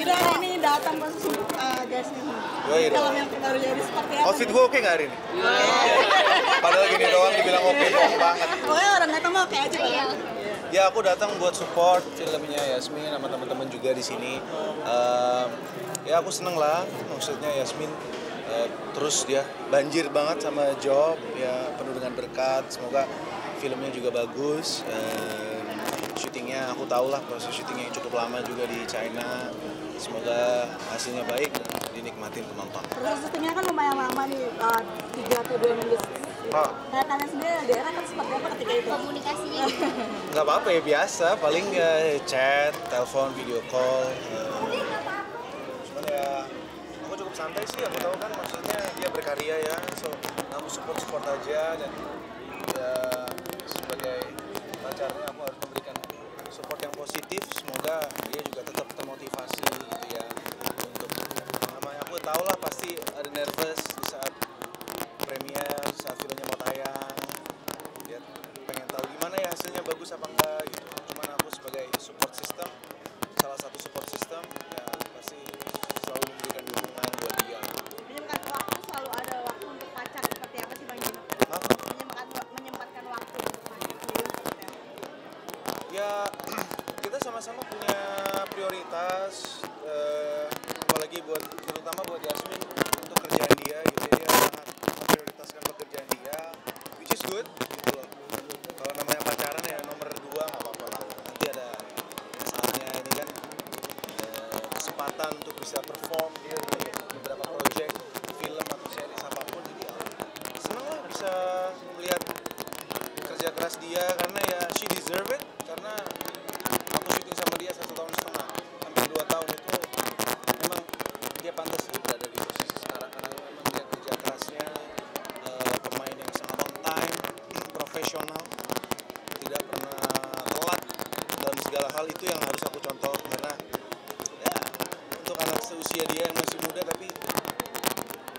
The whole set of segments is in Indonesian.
Gino hari ini datang khusus untuk Jasmine. Film yang baru jadi seperti apa? Outfit gue oke nggak hari ini? Padahal gini doang dibilang oke, bohong banget. Pokoknya orang datang mah oke aja kan? Ya aku datang buat support filmnya Yasmin sama teman-teman juga di sini. Ya aku seneng lah, maksudnya Yasmin terus dia banjir banget sama job, ya penuh dengan berkat. Semoga filmnya juga bagus. Syutingnya aku tahu lah proses syutingnya yang cukup lama juga di China. Semoga hasilnya baik dan dinikmatin penonton. Proses syutingnya kan lumayan lama nih, 3 atau 2 minggu. Kayak kalian sendiri daerah kan seperti apa ketika itu? Komunikasinya Nggak apa-apa ya, biasa. Paling chat, telepon, video call. Cuman ya aku cukup santai sih. Aku tahu kan maksudnya dia berkarya ya. So aku support aja dan ya sebagai pacarnya aku harus memberikan support yang positif. Semoga dia juga tetap termotivasi gitu ya. Untuk namanya aku tahu lah pasti ada nervous di saat premier, saat filmnya mau tayang. Dia pengen tahu gimana ya hasilnya bagus apa enggak gitu. Cuman aku sebagai support system, salah satu support system ya pasti selalu memberikan dukungan buat dia. Menyempatkan waktu selalu ada waktu untuk pacar seperti apa sih Bang Gino? Menyempatkan waktu untuk pacar sendiri seperti apa? Ya kita sama-sama punya prioritas, apalagi terutama buat Yasmin untuk kerjaan dia gitu. Dia sangat memprioritaskan pekerjaan dia, which is good gitu loh. Kalau namanya pacaran ya nomor 2 nggak apa-apa lah. Nanti ada saatnya ini kan kesempatan untuk bisa perform dia di beberapa proyek film atau series apapun. Jadi ya, seneng lah bisa melihat kerja keras dia karena ya she deserve it. Karena aku syuting sama dia 1,5 tahun, hampir 2 tahun itu memang dia pantas sih berada di posisi sekarang karena memang dia kerja kerasnya, pemain yang sangat on time, profesional, tidak pernah telat dalam segala hal. Itu yang harus aku contoh karena ya untuk anak seusia dia yang masih muda tapi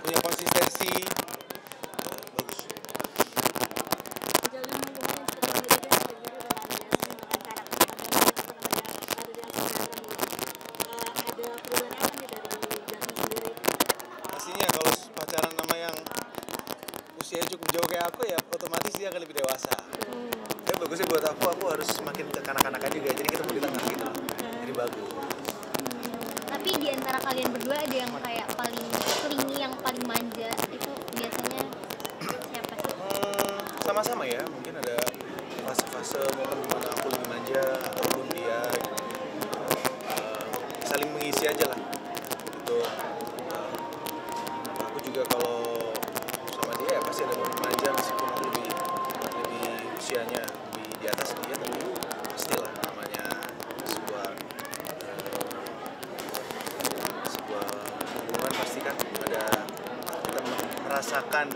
punya konsistensi bagus. Jalan hubungan yang seperti ini juga ada juga dengan Jasmine dengan cara ada perubahan apa nih dari Jasmine sendiri? Pastinya kalau pacaran sama yang usianya cukup jauh kayak aku ya otomatis dia akan lebih dewasa. Tapi bagusnya buat aku harus semakin ke kanak-kanakan juga, jadi ketemu di tengah gitu. Jadi bagus. tapi di antara kalian berdua ada yang kayak paling clingy, yang paling manja itu biasanya siapa sih? Sama-sama ya, mungkin ada fase-fase momen dimana aku lebih manja ataupun dia saling mengisi aja lah gitu. Aku juga kalau sama dia ya pasti ada momen manja meskipun aku lebih usianya lebih di atas dia, tapi pastilah namanya sebuah hubungan pasti kan ada kita merasakan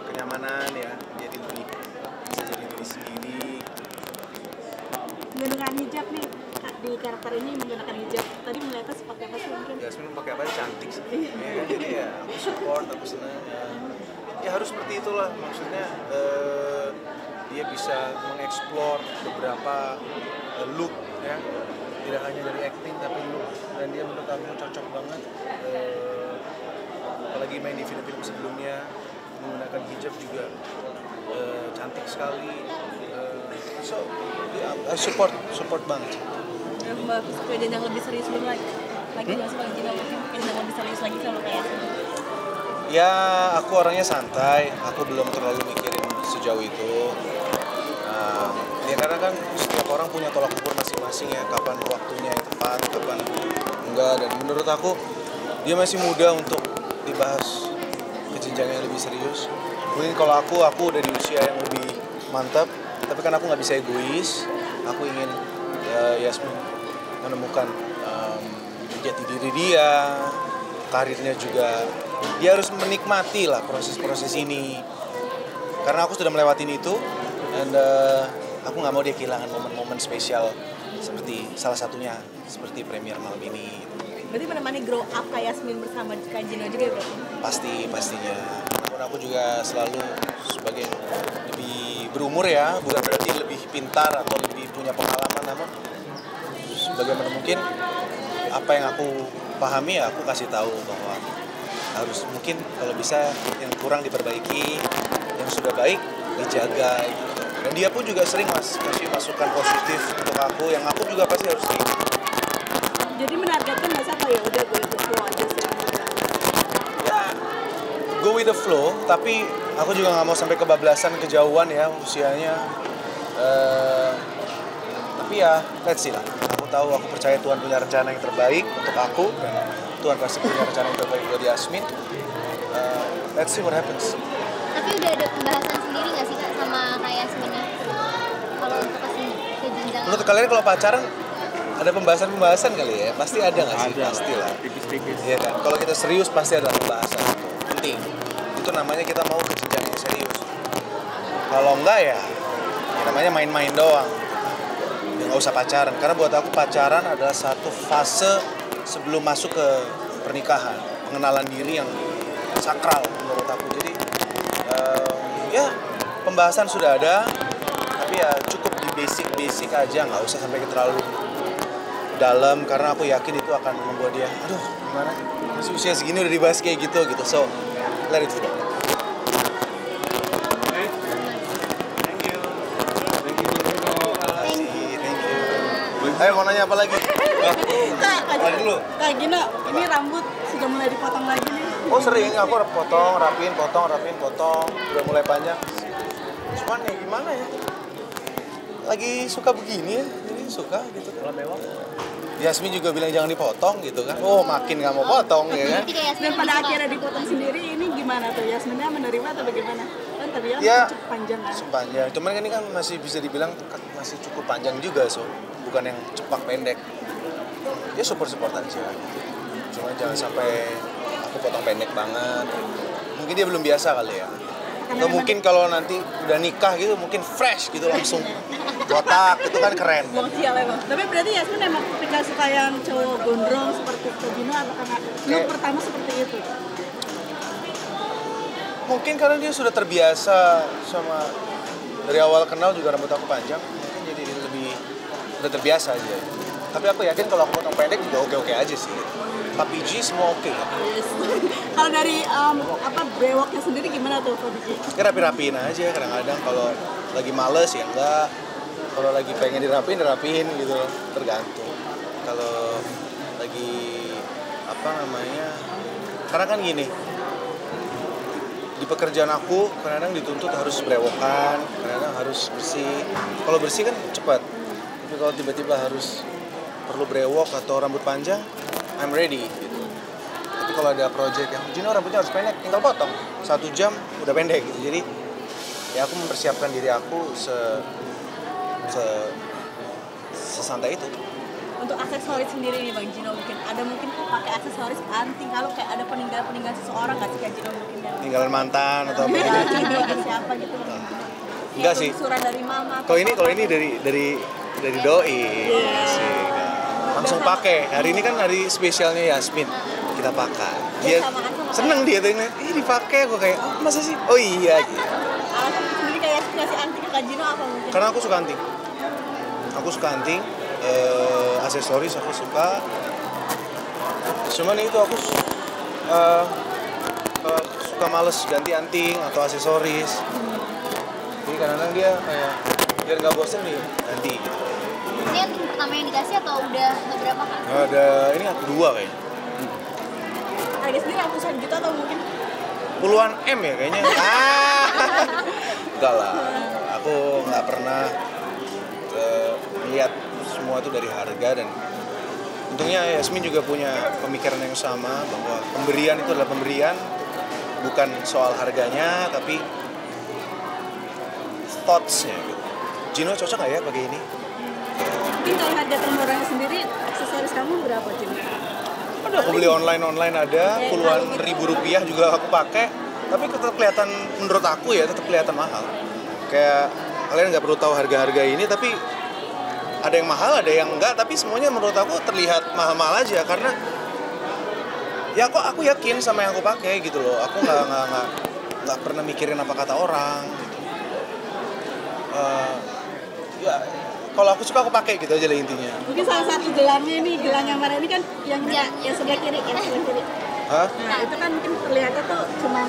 kenyamanan ya, jadi lebih bisa jadi diri sendiri. Menggunakan hijab nih di karakter ini menggunakan hijab tadi melihatnya seperti apa sih mungkin? Yasmin pakai apa cantik sih ya, jadi ya aku support, aku senang ya harus seperti itulah maksudnya. Dia bisa mengeksplor beberapa look ya, tidak hanya dari acting tapi look, dan dia menurut aku cocok banget apalagi main di film-film sebelumnya menggunakan hijab juga cantik sekali. So yeah, I support banget. Mbak suka jenjang lebih serius belum lagi nggak sih Bang Gino mungkin jenjang lebih serius lagi sama kayak Ya aku orangnya santai, aku belum terlalu mikirin sejauh itu. Ya karena kan setiap orang punya tolak ukur masing-masing ya, kapan waktunya yang tepat, kapan enggak. Dan menurut aku dia masih muda untuk dibahas ke jenjang yang lebih serius. Mungkin kalau aku udah di usia yang lebih mantap, tapi kan aku nggak bisa egois. Aku ingin Yasmin menemukan jati diri dia, karirnya juga. Dia harus menikmati lah proses-proses ini. Karena aku sudah melewatin itu, dan aku nggak mau dia kehilangan momen-momen spesial seperti salah satunya seperti premier malam ini. berarti menemani grow up kayak Yasmin bersama Kak Gino juga berarti? Pastinya. Namun aku juga selalu sebagai lebih berumur ya, bukan berarti lebih pintar atau lebih punya pengalaman, namun sebagaimana mungkin apa yang aku pahami ya aku kasih tahu bahwa harus mungkin kalau bisa yang kurang diperbaiki, yang sudah baik dijaga gitu. Dan dia pun juga sering kasih masukan positif untuk aku, yang aku juga pasti harus terima. Jadi menargetkan masa apa ya udah gue itu flow aja sih. Ya, go with the flow, tapi aku juga nggak mau sampai kebablasan, kejauhan ya usianya. Tapi ya, let's see lah. Aku tahu, aku percaya Tuhan punya rencana yang terbaik untuk aku, dan Tuhan pasti punya rencana yang terbaik buat Yasmin. Let's see what happens. Tapi udah ada pembahasan sendiri nggak sih Kak sama Kak Yasmin nih? Kalau untuk ke jenjang Menurut kalian kalau pacaran ada pembahasan kali ya? Pasti ada nggak sih? Ada, Pasti lah. tipis-tipis. Iya kan? Kalau kita serius pasti ada pembahasan itu. Penting. Itu namanya kita mau ke jenjang yang serius. Kalau enggak ya namanya main-main doang. Ya nggak usah pacaran. Karena buat aku pacaran adalah satu fase sebelum masuk ke pernikahan. Pengenalan diri yang sakral menurut aku. Jadi ya pembahasan sudah ada. Tapi ya cukup di basic aja. Nggak usah sampai terlalu dalam, karena aku yakin itu akan membuat dia aduh gimana masih usia segini udah dibahas kayak gitu. So let it flow. Thank you. Thank you. Ayo mau nanya apa lagi? Kak, Tadi dulu. Kak Gino, ini rambut sudah mulai dipotong lagi nih. Oh sering, aku potong, rapiin, udah mulai panjang. Cuman ya gimana ya? Lagi suka begini ya, jadi suka gitu. Kalau mewah. Yasmin juga bilang jangan dipotong gitu kan. Oh makin nggak mau potong ya kan. Berarti Kak Yasmin Dan lebih pada suka- akhirnya dipotong sendiri, ini gimana tuh? Yasminnya menerima atau bagaimana? Kan terlihat Ya. cukup panjang kan? Sepanjang, cuman kan ini kan masih bisa dibilang masih cukup panjang juga, so bukan yang cepak pendek. Ya support aja. Cuma jangan sampai aku potong pendek banget. Mungkin dia belum biasa kali ya. Atau mungkin kalau nanti udah nikah gitu mungkin fresh gitu langsung botak itu kan keren. Buang sial emang. Tapi berarti Yasmin emang ketika suka yang cowok gondrong seperti Kak Gino atau karena look pertama seperti itu? Mungkin karena dia sudah terbiasa sama dari awal kenal juga rambut aku panjang, mungkin jadi lebih udah terbiasa aja. Tapi aku yakin kalau aku potong pendek juga oke aja sih. Tapi G semua oke. Yes. Kalau dari brewoknya sendiri gimana tuh Kak Biji? Ya rapi-rapiin aja kadang-kadang, kalau lagi males ya enggak, kalau lagi pengen dirapiin gitu loh, tergantung. Kalau lagi karena kan gini, di pekerjaan aku kadang-kadang dituntut harus berewokan, kadang-kadang harus bersih. Kalau bersih kan cepat, tapi kalau tiba-tiba harus perlu brewok atau rambut panjang, I'm ready gitu. Tapi kalau ada project yang Gino rambutnya harus pendek, tinggal potong 1 jam udah pendek gitu. Jadi ya aku mempersiapkan diri aku sesantai itu. Untuk aksesoris sendiri nih Bang Gino mungkin pakai aksesoris anting kalau kayak ada peninggalan seseorang nggak sih Kak Gino mungkin yang Tinggalan mantan atau apa gitu. dari siapa gitu? Enggak Ya, sih. Surat dari mama. Kalau ini dari doi sih. Langsung pakai. Hari ini kan hari spesialnya Yasmin. Kita pakai. Dia seneng dia tuh ngeliat, dipakai. Gue kayak, oh masa sih? Oh iya gitu. Alasan sendiri kayak ngasih anting ke Kak Gino apa mungkin? Karena aku suka anting. Aksesoris aku suka. Cuman itu aku suka males ganti anting atau aksesoris. Jadi kadang-kadang dia kayak biar nggak bosen nih ganti. Ini anting pertama yang dikasih atau udah beberapa Kak? Ini aku 2 kayaknya. Harga sendiri ratusan juta atau mungkin Puluhan M ya kayaknya. Enggak lah. Aku nggak pernah melihat semua itu dari harga, dan untungnya Yasmin juga punya pemikiran yang sama bahwa pemberian itu adalah pemberian, bukan soal harganya tapi thoughts-nya gitu. Gino cocok nggak ya pakai ini? mungkin kalau harga termurahnya sendiri aksesoris kamu berapa Gino? Udah aku beli online ada puluhan ribu rupiah juga aku pakai, tapi tetap kelihatan, menurut aku ya tetap kelihatan mahal. Kayak kalian nggak perlu tahu harga-harga ini, tapi ada yang mahal, ada yang enggak, tapi semuanya menurut aku terlihat mahal-mahal aja karena ya aku yakin sama yang aku pakai gitu loh. Aku nggak pernah mikirin apa kata orang gitu. Ya kalau aku suka aku pakai gitu aja lah intinya. Mungkin salah satu gelangnya nih, gelang yang mana ini kan yang sebelah kiri, yang sebelah kiri. Hah? Nah itu kan mungkin terlihatnya tuh cuma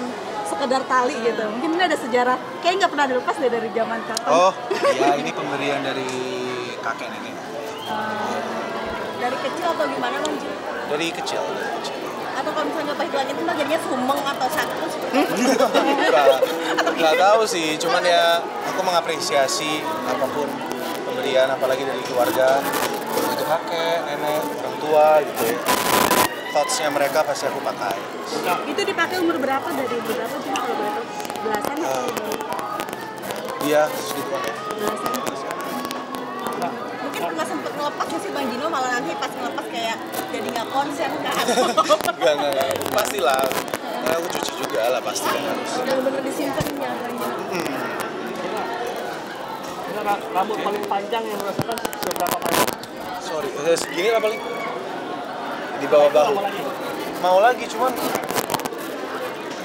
sekedar tali gitu. Mungkin ini ada sejarah, kayaknya nggak pernah dilepas deh dari zaman kapan. Oh, iya ini pemberian dari kakek nenek. Dari kecil atau gimana Bang Ji? Dari kecil. Atau kalau misalnya nggak pakai gelang itu jadinya sumeng atau sakit seperti Nggak tahu sih, cuman ya aku mengapresiasi apapun pemberian, apalagi dari keluarga, itu kakek, nenek, orang tua gitu ya. Thoughts-nya mereka pasti aku pakai. itu dipakai umur berapa, dari berapa cuma kalau boleh tahu? Belasan atau Iya, segitu kan. belasan? Mungkin pernah sempet ngelepas nggak sih Bang Gino, malah nanti pas ngelepas kayak jadi nggak konsen kan? Enggak. Pastilah. Nah, aku cuci juga lah pasti kan harus. Bener-bener disimpan ya Bang Gino. Rambut paling panjang yang merasakan seberapa panjang? Sorry, segini lah paling. Di bawah bahu. Mau lagi, cuman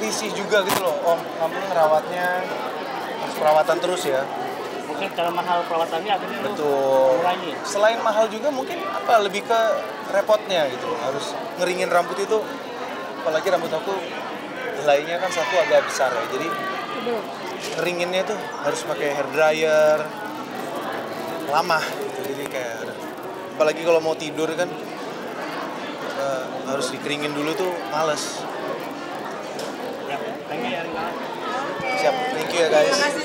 risih juga gitu loh. Oh, kamu ngerawatnya harus perawatan terus ya. Mungkin cara mahal perawatannya akhirnya lu Betul. kurangi. Selain mahal juga mungkin lebih ke repotnya gitu loh. Harus ngeringin rambut itu, apalagi rambut aku helainya kan satu agak besar ya. Jadi ngeringinnya tuh harus pakai hair dryer, lama gitu. Jadi kayak apalagi kalau mau tidur kan harus dikeringin dulu tuh males. Ya, thank you ya Rina. Siap, thank you ya guys. Terima kasih